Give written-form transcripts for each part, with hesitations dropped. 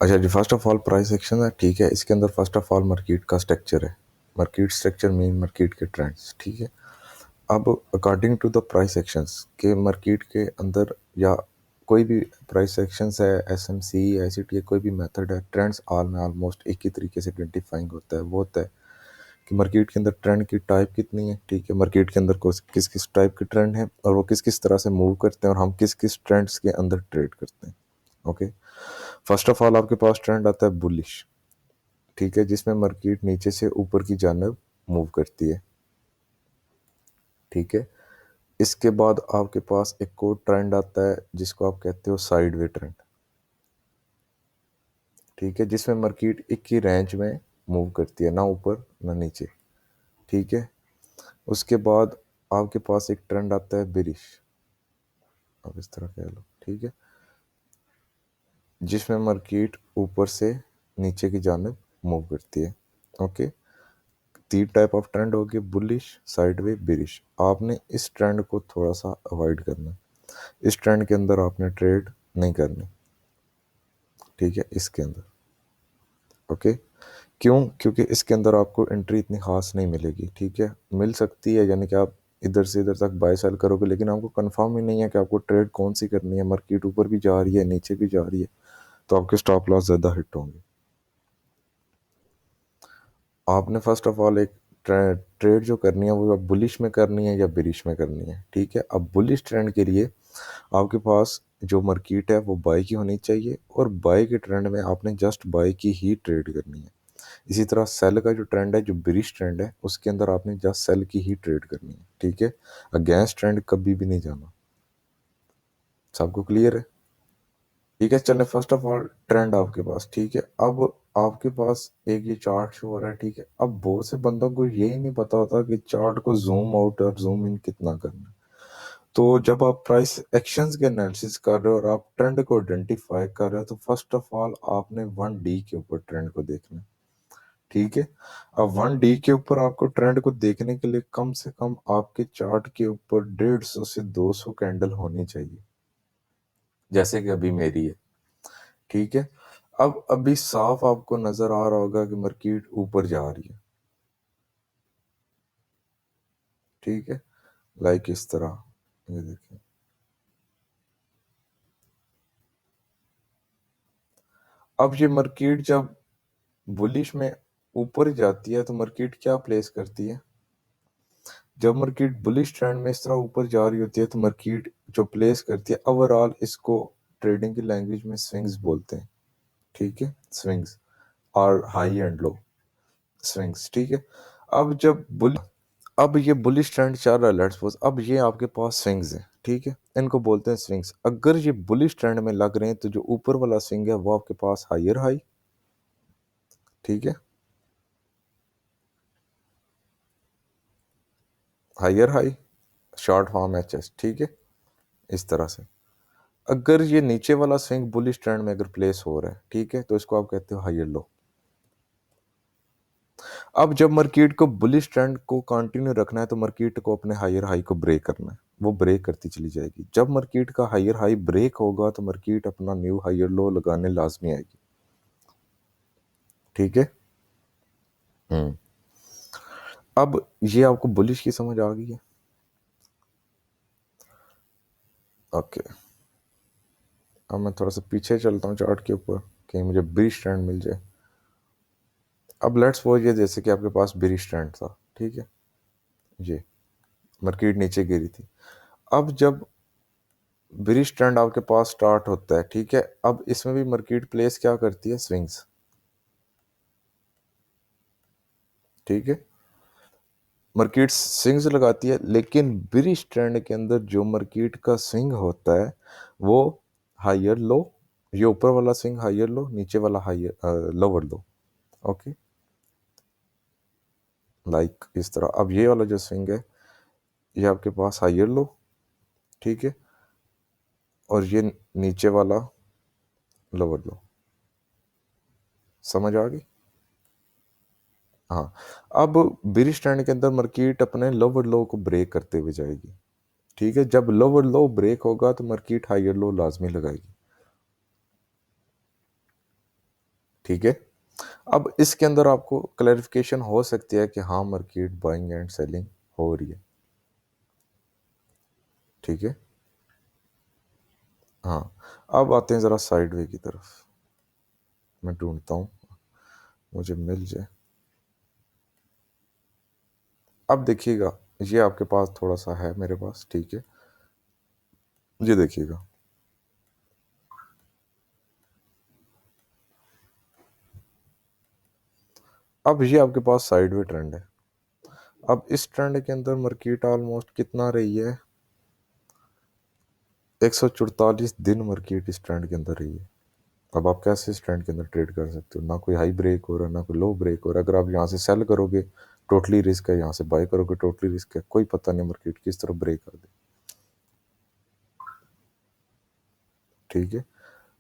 अच्छा जी, first of all price action है, ठीक है। इसके अंदर फर्स्ट ऑफ ऑल मार्केट का स्ट्रक्चर है। मार्केट स्ट्रक्चर मीन मार्केट के ट्रेंड्स, ठीक है। अब according to the price actions के मार्केट के अंदर या कोई भी प्राइस एक्शंस है, एसएमसी, आईसीटी, कोई भी मेथड है, ट्रेंड्स ऑल में ऑलमोस्ट एक ही तरीके से आइडेंटिफाइंग होता है। वो होता है कि मार्केट के अंदर ट्रेंड की टाइप कितनी है, ठीक है। मार्केट के अंदर किस किस टाइप के ट्रेंड हैं और वो किस किस तरह से मूव करते हैं और हम किस किस ट्रेंड्स के अंदर ट्रेड करते हैं। ओके, फर्स्ट ऑफ ऑल आपके पास ट्रेंड आता है बुलिश, ठीक है, जिसमें मार्केट नीचे से ऊपर की जानब मूव करती है, ठीक है। इसके बाद आपके पास एक और ट्रेंड आता है जिसको आप कहते हो साइडवे ट्रेंड, ठीक है, जिसमें मार्केट एक ही रेंज में मूव करती है, ना ऊपर ना नीचे, ठीक है। उसके बाद आपके पास एक ट्रेंड आता है बेरिश, अब इस तरह कह लो, ठीक है, जिसमें मार्केट ऊपर से नीचे की जानब मूव करती है। ओके, तीन टाइप ऑफ ट्रेंड हो गए, बुलिश, साइडवे, बेरिश। आपने इस ट्रेंड को थोड़ा सा अवॉइड करना है, इस ट्रेंड के अंदर आपने ट्रेड नहीं करनी, ठीक है, इसके अंदर। ओके, क्यों? क्योंकि इसके अंदर आपको एंट्री इतनी खास नहीं मिलेगी, ठीक है। मिल सकती है, यानी कि आप इधर से इधर तक बाय सेल करोगे, लेकिन आपको कंफर्म ही नहीं है कि आपको ट्रेड कौन सी करनी है। मार्केट ऊपर भी जा रही है, नीचे भी जा रही है, तो आपके स्टॉप लॉस ज़्यादा हिट होंगे। आपने फर्स्ट ऑफ ऑल एक ट्रेड जो करनी है वो बुलिश में करनी है या बेरिश में करनी है, ठीक है। अब बुलिश ट्रेंड के लिए आपके पास जो मार्केट है वो बाय की होनी चाहिए, और बाय के ट्रेंड में आपने जस्ट बाय की ही ट्रेड करनी है। इसी तरह सेल का जो ट्रेंड है, जो बिरिश ट्रेंड है, उसके अंदर आपने जस्ट सेल की ही ट्रेड करनी है, ठीक है। अगेंस्ट ट्रेंड कभी भी नहीं जाना। सबको क्लियर है? ठीक है, चले फर्स्ट ऑफ ऑल ट्रेंड आपके पास, ठीक है। अब आपके पास एक ये चार्ट शो हो रहा है, ठीक है। अब बहुत से बंदों को यही नहीं पता होता कि चार्ट को जूम आउट और जूम इन कितना करना है। तो जब आप प्राइस एक्शंस के एनालिसिस कर रहे हो और आप ट्रेंड को आइडेंटिफाई कर रहे हो, तो फर्स्ट ऑफ ऑल आपने 1D के ऊपर ट्रेंड को देखना है, ठीक है। अब 1D के ऊपर आपको ट्रेंड को देखने के लिए कम से कम आपके चार्ट के ऊपर 150 से 200 कैंडल होनी चाहिए, जैसे कि अभी मेरी है, ठीक है। अब अभी साफ आपको नजर आ रहा होगा कि मार्केट ऊपर जा रही है, ठीक है, लाइक इस तरह, ये देखिए। अब ये मार्केट जब बुलिश में ऊपर जाती है तो मार्केट क्या प्लेस करती है? जब मार्केट बुलिश ट्रेंड में इस तरह ऊपर जा रही होती है तो मार्केट जो प्लेस करती है, ओवरऑल इसको ट्रेडिंग की लैंग्वेज में स्विंग्स बोलते हैं, ठीक है, स्विंग्स, और हाई एंड लो स्विंग्स, ठीक है। अब अब ये बुलिश ट्रेंड चल रहा है, लेट्स सपोज, अब ये आपके पास स्विंग्स है, ठीक है, इनको बोलते हैं स्विंग्स। अगर ये बुलिश ट्रेंड में लग रहे हैं तो जो ऊपर वाला स्विंग है वो आपके पास हायर हाई, ठीक है, higher high, short form H S, ठीक है, इस तरह से। अगर ये नीचे वाला स्विंग बुलिश ट्रेंड में अगर प्लेस हो रहा है, ठीक है, तो इसको आप कहते हो हायर लो। अब जब मार्केट को बुलिश ट्रेंड को कंटिन्यू रखना है तो मार्केट को अपने हायर हाई को ब्रेक करना है, वो ब्रेक करती चली जाएगी। जब मार्केट का हायर हाई ब्रेक होगा तो मार्केट अपना न्यू हायर लो लगाने लाजमी आएगी, ठीक है। हम्म, अब ये आपको बुलिश की समझ आ गई है? ओके, अब मैं थोड़ा सा पीछे चलता हूँ चार्ट के ऊपर, कहीं मुझे बिरिश ट्रेंड मिल जाए। अब लेट्स सपोज ये जैसे कि आपके पास बिरिश ट्रेंड था, ठीक है, ये मार्केट नीचे गिरी थी। अब जब बिरिश ट्रेंड आपके पास स्टार्ट होता है, ठीक है, अब इसमें भी मार्केट प्लेस क्या करती है? स्विंग्स, ठीक है, मार्केट स्विंग्स लगाती है, लेकिन बिरिश ट्रेंड के अंदर जो मार्केट का स्विंग होता है वो हायर लो, ये ऊपर वाला स्विंग हायर लो, नीचे वाला higher lower low, okay, like इस तरह। अब ये वाला जो स्विंग है ये आपके पास हायर लो, ठीक है, और ये नीचे वाला लोअर लो, समझ आ गई? हाँ, अब बिरिश ट्रेंड के अंदर मार्केट अपने लोअर लो को ब्रेक करते हुए जाएगी, ठीक है। जब लोअर लो ब्रेक होगा तो मार्केट हायर लो लाजमी लगाएगी। ठीक है। अब इसके अंदर आपको क्लैरिफिकेशन हो सकती है कि हाँ मार्केट बाइंग एंड सेलिंग हो रही है। ठीक है। हाँ। अब आते हैं ज़रा साइडवे की तरफ। मैं ढूंढता हूँ, मुझे मिल जाए। अब देखिएगा, ये आपके पास थोड़ा सा है, मेरे पास, ठीक है। ये देखिएगा, अब ये आपके पास साइडवे ट्रेंड है। अब इस ट्रेंड के अंदर मार्केट ऑलमोस्ट कितना रही है, 144 दिन मार्केट इस ट्रेंड के अंदर रही है। अब आप कैसे इस ट्रेंड के अंदर ट्रेड कर सकते हो, ना कोई हाई ब्रेक हो रहा है, ना कोई लो ब्रेक हो रहा है। अगर आप यहाँ से सेल करोगे टोटली रिस्क है, यहाँ से बाय करोगे टोटली रिस्क है, कोई पता नहीं मार्केट किस तरफ ब्रेक कर दे। ठीक है।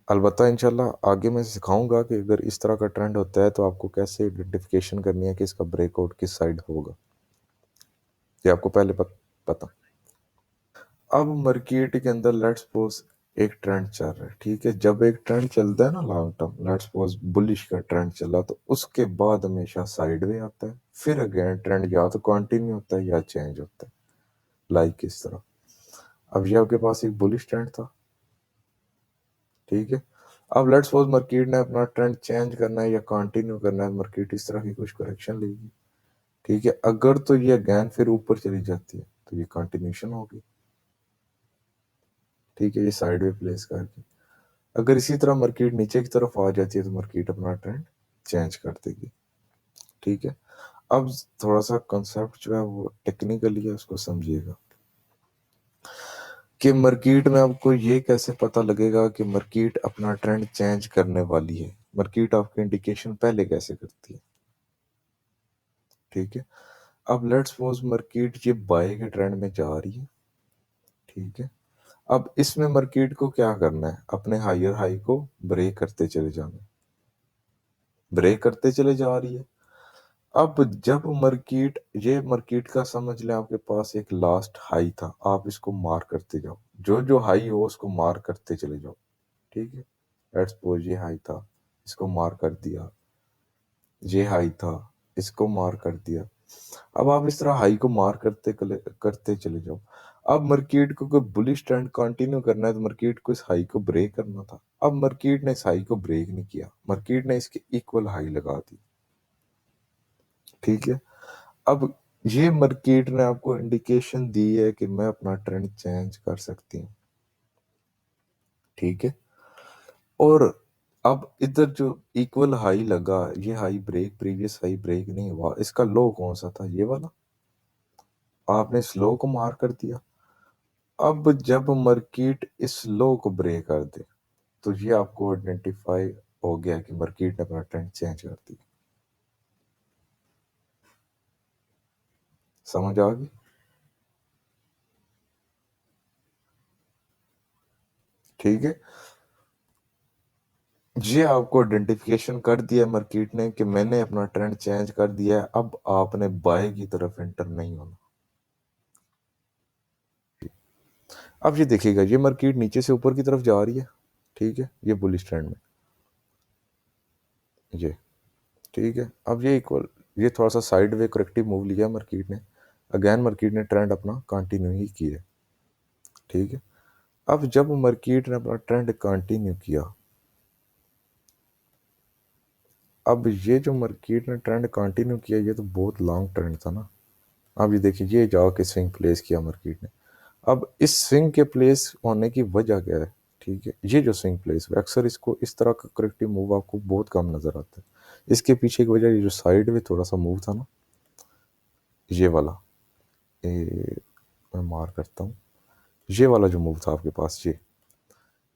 अलबत्ता इंशाल्लाह आगे मैं सिखाऊंगा कि अगर इस तरह का ट्रेंड होता है तो आपको कैसे आइडेंटिफिकेशन करनी है कि इसका ब्रेकआउट किस साइड होगा। ये आपको पहले पता। अब मार्केट के अंदर लेट्स सपोज एक ट्रेंड चल रहा है, ठीक है। जब एक ट्रेंड चलता है ना long term, let's suppose bullish का ट्रेंड चला, तो उसके बाद हमेशा साइडवे आता है, फिर अगेन ट्रेंड या तो कंटिन्यू होता है या चेंज होता है, लाइक इस तरह। अब ये आपके पास एक बुलिश ट्रेंड था, ठीक है। अब लेट्स सपोज मार्केट ने अपना ट्रेंड चेंज करना है या कंटिन्यू करना है, मार्केट इस तरह की कुछ करेक्शन लेगी, ठीक है। अगर तो ये अगेन फिर ऊपर चली जाती है तो ये कंटिन्यूशन होगी, ठीक है, ये साइडवे प्लेस करके। अगर इसी तरह मार्केट नीचे की तरफ आ जाती है तो मार्केट अपना ट्रेंड चेंज कर देगी, ठीक है। अब थोड़ा सा कंसेप्ट जो है वो टेक्निकली है, उसको समझिएगा कि मार्केट में आपको ये कैसे पता लगेगा कि मार्केट अपना ट्रेंड चेंज करने वाली है। मार्केट आपको इंडिकेशन पहले कैसे करती है, ठीक है। अब लेट्स सपोज मार्केट ये बाय के ट्रेंड में जा रही है, ठीक है। अब इसमें मार्केट को क्या करना है, अपने हायर हाई को ब्रेक करते चले जाना है, ब्रेक करते चले जा रही है। अब जब मार्केट, ये मार्केट का समझ लें आपके पास एक लास्ट हाई था, आप इसको मार करते जाओ, जो जो हाई हो उसको मार करते चले जाओ, ठीक है। लेट्स सपोज ये हाई था, इसको मार कर दिया, ये हाई था, इसको मार कर दिया। अब आप इस तरह हाई को मार करते चले जाओ। अब मार्केट को कोई बुलिश ट्रेंड कंटिन्यू करना है तो मार्केट को इस हाई को ब्रेक करना था। अब मार्केट ने इस हाई को ब्रेक नहीं किया, मार्केट ने इसके इक्वल हाई लगा दी, ठीक है। अब ये मार्केट ने आपको इंडिकेशन दी है कि मैं अपना ट्रेंड चेंज कर सकती हूँ, ठीक है। और अब इधर जो इक्वल हाई लगा, ये high break, previous high break नहीं हुआ, इसका लो कौन सा था, ये वाला। आपने स्लो को मार कर दिया। अब जब मार्केट इस लो को ब्रेक कर दे तो ये आपको आइडेंटिफाई हो गया कि मार्केट ने अपना ट्रेंड चेंज कर दिया। समझ आ गई, ठीक है। ये आपको आइडेंटिफिकेशन कर दिया मार्केट ने कि मैंने अपना ट्रेंड चेंज कर दिया है, अब आपने बाय की तरफ एंटर नहीं होना। अब ये देखिएगा, ये मार्केट नीचे से ऊपर की तरफ जा रही है, ठीक है, ये बुलिश ट्रेंड में, ये, ठीक है। अब ये इक्वल, ये थोड़ा सा साइड वे करेक्टिव मूव लिया मार्केट ने, अगेन मार्केट ने ट्रेंड अपना कंटिन्यू ही किया, ठीक है। अब जब मार्केट ने अपना ट्रेंड कंटिन्यू किया, अब ये जो मार्केट ने ट्रेंड कंटिन्यू किया, ये तो बहुत लॉन्ग ट्रेंड था ना। अब ये देखिए, ये जाके स्विंग प्लेस किया मार्केट ने। अब इस स्विंग के प्लेस होने की वजह क्या है, ठीक है। ये जो स्विंग प्लेस है, अक्सर इसको इस तरह का करेक्टिव मूव आपको बहुत कम नजर आता है। इसके पीछे की वजह ये जो साइड में थोड़ा सा मूव था ना, ये वाला, ये मैं मार करता हूँ, ये वाला जो मूव था आपके पास,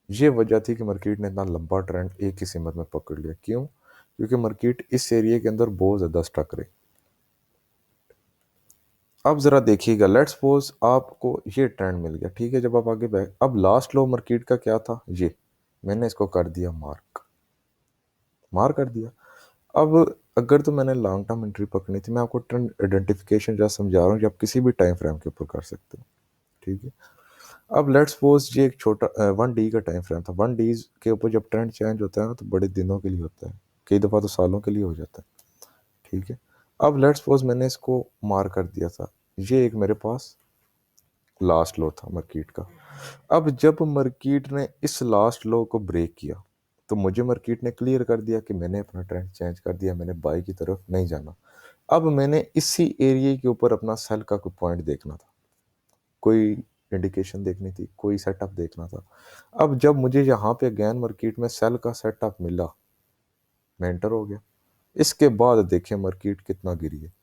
ये वजह थी कि मार्केट ने इतना लंबा ट्रेंड एक ही सिमत में पकड़ लिया। क्यों? क्योंकि मार्केट इस एरिया के अंदर बहुत ज़्यादा स्टक रही। अब ज़रा देखिएगा, लेट्स सपोज आपको ये ट्रेंड मिल गया, ठीक है। जब आप आगे बैक, अब लास्ट लो मार्केट का क्या था, ये मैंने इसको कर दिया मार्क, मार कर दिया। अब अगर तो मैंने लॉन्ग टर्म एंट्री पकड़नी थी, मैं आपको ट्रेंड आइडेंटिफिकेशन जहाँ समझा रहा हूँ कि आप किसी भी टाइम फ्रेम के ऊपर कर सकते हो, ठीक है। अब लेट्स सपोज ये एक छोटा 1 डी का टाइम फ्रेम था, 1 डी के ऊपर जब ट्रेंड चेंज होता है ना तो बड़े दिनों के लिए होता है, कई दफ़ा तो सालों के लिए हो जाता है। ठीक है, अब लेट्स सपोज मैंने इसको मार कर दिया था, ये एक मेरे पास लास्ट लो था मार्केट का। अब जब मार्केट ने इस लास्ट लो को ब्रेक किया तो मुझे मार्केट ने क्लियर कर दिया कि मैंने अपना ट्रेंड चेंज कर दिया, मैंने बाई की तरफ नहीं जाना। अब मैंने इसी एरिया के ऊपर अपना सेल का कोई पॉइंट देखना था, कोई इंडिकेशन देखनी थी, कोई सेटअप देखना था। अब जब मुझे यहाँ पे अगेन मार्केट में सेल का सेटअप मिला, मैं एंटर हो गया। इसके बाद देखें मार्केट कितना गिरी है।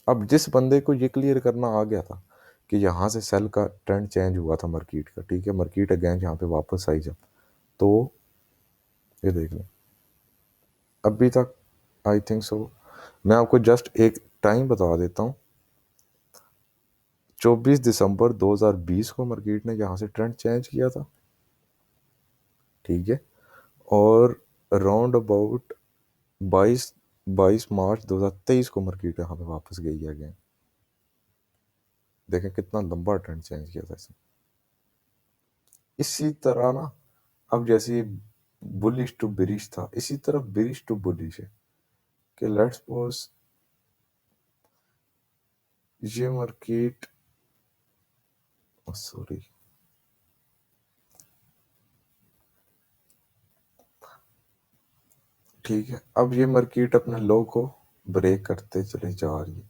अब जिस बंदे को ये क्लियर करना आ गया था कि यहाँ से सेल का ट्रेंड चेंज हुआ था मार्केट का, ठीक है, मार्केट अगेन यहाँ पे वापस आई जब, तो ये देख लें अभी तक आई थिंक सो। मैं आपको जस्ट एक टाइम बता देता हूँ, 24 दिसंबर 2020 को मार्केट ने यहाँ से ट्रेंड चेंज किया था, ठीक है, और राउंड अबाउट 22 मार्च 2023 को मार्केट यहाँ पे वापस गई है अगेन। देखें कितना लंबा ट्रेंड चेंज किया था इसने। इसी तरह ना, अब जैसे बुलिश टू बिरिश था, इसी तरह बिरिश टू बुलिश है कि लेट्स सपोज ये मार्केट, सॉरी, ठीक है, अब ये मार्केट अपने लो को ब्रेक करते चले जा रही है।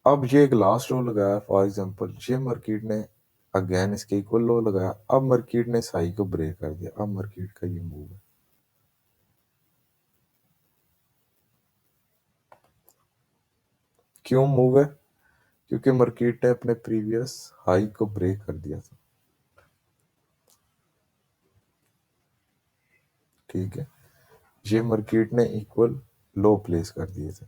अब ये एक लास्ट लो लगाया फॉर एग्जांपल, ये मार्केट ने अगेन इसके इक्वल लो लगाया, अब मार्केट ने इस हाई को ब्रेक कर दिया। अब मार्केट का ये मूव है, क्यों मूव है? क्योंकि मार्केट ने अपने प्रीवियस हाई को ब्रेक कर दिया था, ठीक है, ये मार्केट ने इक्वल लो प्लेस कर दिए थे।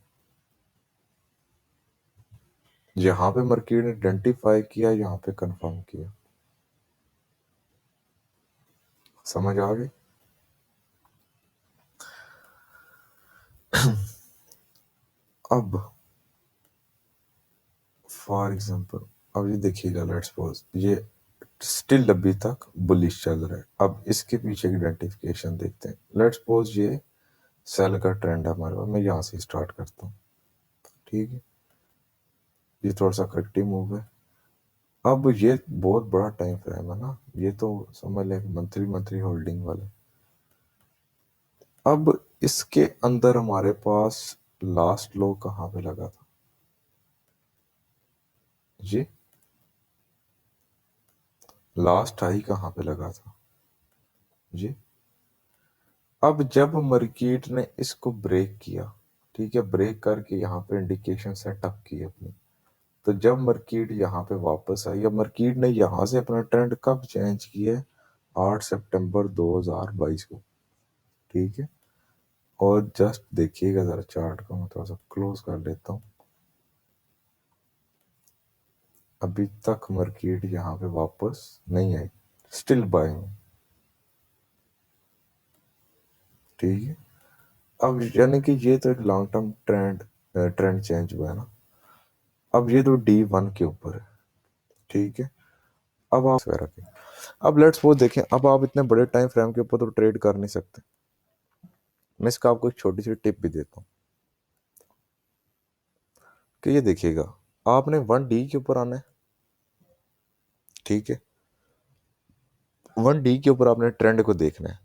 यहाँ पे मार्केट ने आइडेंटिफाई किया, यहाँ पे कंफर्म किया। समझ आ गई? अब फॉर एग्जांपल, अब ये देखिएगा, लेट्स सपोज ये स्टिल अभी तक बुलिश चल रहा है। अब इसके पीछे की आइडेंटिफिकेशन देखते हैं। लेट्स सपोज ये सेल का ट्रेंड है हमारे पास, मैं यहाँ से स्टार्ट करता हूँ, ठीक है, ये थोड़ा सा करेक्टिव मूव है। अब ये बहुत बड़ा टाइम फ्रेम है ना, ये तो समझ लें मंथली मंथली होल्डिंग वाले। अब इसके अंदर हमारे पास लास्ट लो कहाँ पे लगा था? ये लास्ट हाई कहाँ पे लगा था? जी, अब जब मार्केट ने इसको ब्रेक किया, ठीक है, ब्रेक करके यहाँ पे इंडिकेशन सेटअप की अपनी, तो जब मार्केट यहाँ पे वापस आई, अब मार्केट ने यहाँ से अपना ट्रेंड कब चेंज किया है? 8 सितंबर 2022 को, ठीक है। और जस्ट देखिएगा जरा चार्ट को, मैं थोड़ा सा क्लोज कर लेता हूँ। अभी तक मार्केट यहाँ पे वापस नहीं आई, स्टिल बाइंग, ठीक है। अब यानी कि ये तो एक लॉन्ग टर्म ट्रेंड चेंज हुआ है ना। अब ये तो D1 के ऊपर है, ठीक है। अब आप वगैरह के, अब लेट्स वो देखें, अब आप इतने बड़े टाइम फ्रेम के ऊपर तो ट्रेड कर नहीं सकते। मैं इसका आपको एक छोटी सी टिप भी देता हूँ कि ये देखिएगा, आपने 1D के ऊपर आना है, ठीक है, 1D के ऊपर आपने ट्रेंड को देखना है।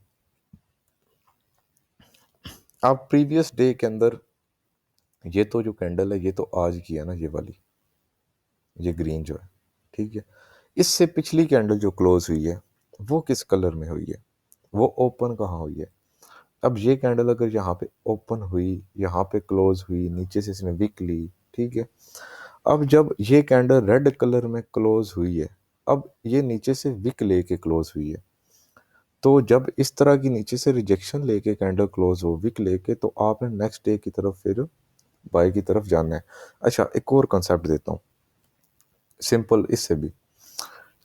आप प्रीवियस डे के अंदर, ये तो जो कैंडल है ये तो आज की है ना, ये वाली, ये ग्रीन जो है, ठीक है, इससे पिछली कैंडल जो क्लोज हुई है वो किस कलर में हुई है? वो ओपन कहाँ हुई है? अब ये कैंडल अगर यहाँ पे ओपन हुई, यहाँ पे क्लोज हुई, नीचे से इसने विक ली, ठीक है, अब जब ये कैंडल रेड कलर में क्लोज हुई है, अब ये नीचे से विक लेके क्लोज हुई है, तो जब इस तरह की नीचे से रिजेक्शन लेके कैंडल क्लोज हो विक लेके, तो आपने नेक्स्ट डे की तरफ फिर बाई की तरफ जाना है। अच्छा, एक और कंसेप्ट देता हूँ सिंपल इससे भी,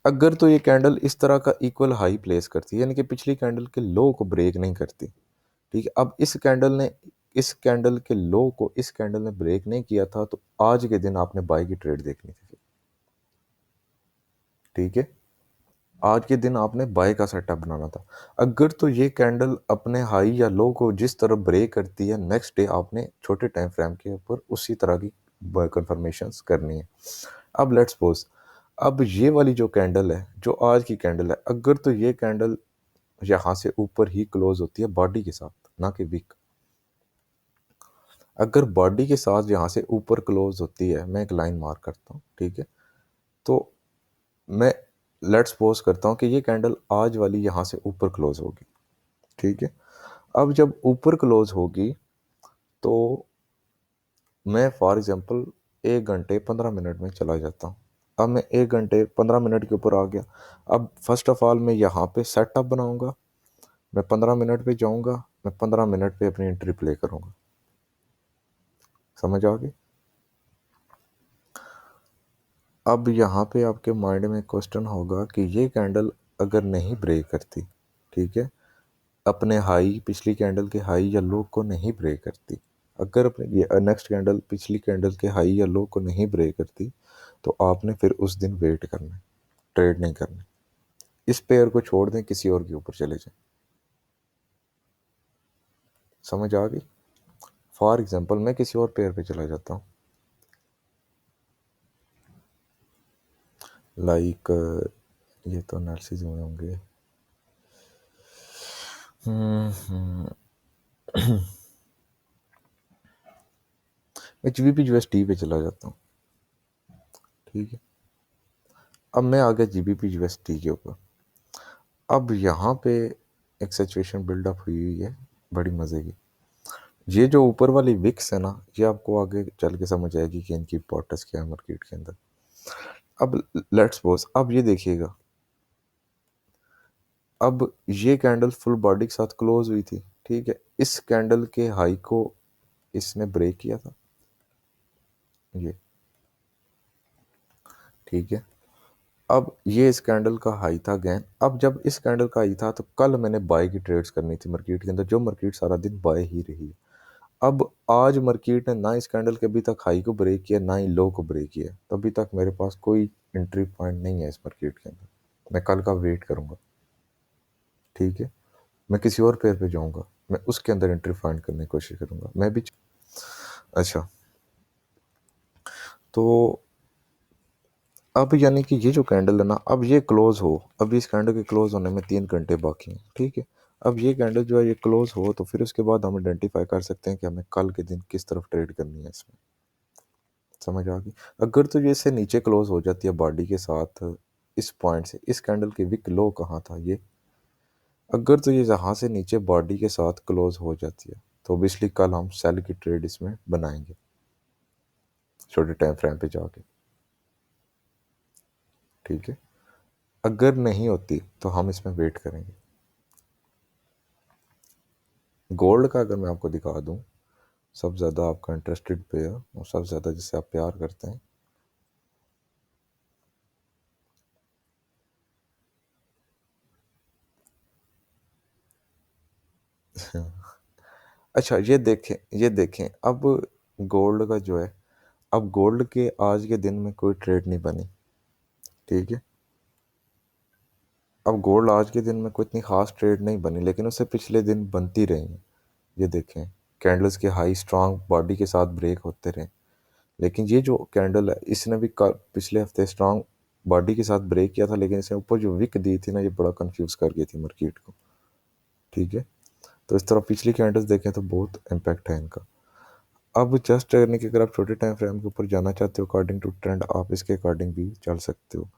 अगर तो ये कैंडल इस तरह का इक्वल हाई प्लेस करती है, यानी कि पिछली कैंडल के लो को ब्रेक नहीं करती, ठीक है, अब इस कैंडल के लो को इस कैंडल ने ब्रेक नहीं किया था, तो आज के दिन आपने बाई की ट्रेड देखनी थी, ठीक है। आज के दिन आपने बाय का सेटअप बनाना था। अगर तो ये कैंडल अपने हाई या लो को जिस तरह ब्रेक करती है, नेक्स्ट डे आपने छोटे टाइम फ्रेम के ऊपर उसी तरह की कन्फर्मेशंस करनी है। अब लेट्स सपोज, अब ये वाली जो कैंडल है, जो आज की कैंडल है, अगर तो ये कैंडल यहाँ से ऊपर ही क्लोज होती है बॉडी के साथ, ना कि विक। अगर बॉडी के साथ यहाँ से ऊपर क्लोज होती है, मैं एक लाइन मार्क करता हूँ, ठीक है, तो मैं लेट्स सपोज करता हूँ कि ये कैंडल आज वाली यहाँ से ऊपर क्लोज होगी, ठीक है। अब जब ऊपर क्लोज होगी तो मैं फॉर एग्जांपल 1 घंटे 15 मिनट में चला जाता हूँ। अब मैं 1 घंटे 15 मिनट के ऊपर आ गया। अब फर्स्ट ऑफ ऑल मैं यहाँ पे सेटअप बनाऊंगा, मैं 15 मिनट पे जाऊंगा, मैं 15 मिनट पे अपनी एंट्री प्ले करूंगा। समझ आ गई? अब यहाँ पे आपके माइंड में क्वेश्चन होगा कि ये कैंडल अगर नहीं ब्रेक करती, ठीक है, अपने हाई, पिछली कैंडल के हाई या लो को नहीं ब्रेक करती, अगर अपने ये नेक्स्ट कैंडल पिछली कैंडल के हाई या लो को नहीं ब्रेक करती, तो आपने फिर उस दिन वेट करना है, ट्रेड नहीं करना। इस पेयर को छोड़ दें, किसी और के ऊपर चले जाएं। समझ आ गई? फॉर एग्जांपल मैं किसी और पेयर पे चला जाता हूँ, लाइक ये तो एनालिसिस में होंगे। मैं जीबीपी यूएसडी पे चला जाता हूँ, ठीक है। अब मैं आ गया जीबीपी यूएसडी के ऊपर। अब यहाँ पे एक सिचुएशन बिल्डअप हुई हुई है बड़ी मज़े की। ये जो ऊपर वाली विक्स है ना, ये आपको आगे चल के समझ आएगी कि इनकी इंपॉर्टेंस क्या है मार्केट के अंदर। अब लेट्स सपोज, अब ये देखिएगा, अब ये कैंडल फुल बॉडी के साथ क्लोज हुई थी, ठीक है। इस कैंडल के हाई को इसने ब्रेक किया था, ये, ठीक है। अब ये इस कैंडल का हाई था अगेन। अब जब इस कैंडल का हाई था तो कल मैंने बाय की ट्रेड्स करनी थी मार्केट के अंदर, जो मार्केट सारा दिन बाय ही रही है। अब आज मार्केट ने ना इस कैंडल के अभी तक हाई को ब्रेक किया, ना ही लो को ब्रेक किया, तो अभी तक मेरे पास कोई एंट्री पॉइंट नहीं है इस मार्केट के अंदर। मैं कल का वेट करूंगा, ठीक है। मैं किसी और पेयर पे जाऊंगा, मैं उसके अंदर एंट्री फाइंड करने की कोशिश करूंगा, मैं भी। अच्छा, तो अब यानी कि ये जो कैंडल है ना, अब ये क्लोज हो, अभी इस कैंडल के क्लोज होने में 3 घंटे बाकी हैं, ठीक है। अब ये कैंडल जो है ये क्लोज हो, तो फिर उसके बाद हम आइडेंटिफाई कर सकते हैं कि हमें कल के दिन किस तरफ ट्रेड करनी है इसमें। समझ आ गई? अगर तो ये इससे नीचे क्लोज हो जाती है बॉडी के साथ, इस पॉइंट से, इस कैंडल के विक लो कहाँ था ये, अगर तो ये यहाँ से नीचे बॉडी के साथ क्लोज हो जाती है, तो ऑब्वियसली कल हम सेल की ट्रेड इसमें बनाएंगे छोटे टाइम फ्रेम पे जाके, ठीक है। अगर नहीं होती तो हम इसमें वेट करेंगे। गोल्ड का अगर मैं आपको दिखा दूं, सबसे ज़्यादा आपका इंटरेस्टेड पेयर और सबसे ज़्यादा जिससे आप प्यार करते हैं, अच्छा ये देखें, ये देखें, अब गोल्ड का जो है, अब गोल्ड के आज के दिन में कोई ट्रेड नहीं बनी, ठीक है। अब गोल्ड आज के दिन में कोई इतनी खास ट्रेड नहीं बनी, लेकिन उससे पिछले दिन बनती रही हैं। ये देखें, कैंडल्स के हाई स्ट्रांग बॉडी के साथ ब्रेक होते रहे, लेकिन ये जो कैंडल है इसने भी पिछले हफ्ते स्ट्रांग बॉडी के साथ ब्रेक किया था, लेकिन इसने ऊपर जो विक दी थी ना, ये बड़ा कंफ्यूज कर गई थी मार्केट को, ठीक है। तो इस तरह पिछली कैंडल्स देखें तो बहुत इम्पैक्ट है इनका। अब जस्ट करने के, अगर आप छोटे टाइम फ्रेम के ऊपर जाना चाहते हो अकॉर्डिंग टू ट्रेंड, आप इसके अकॉर्डिंग भी चल सकते हो।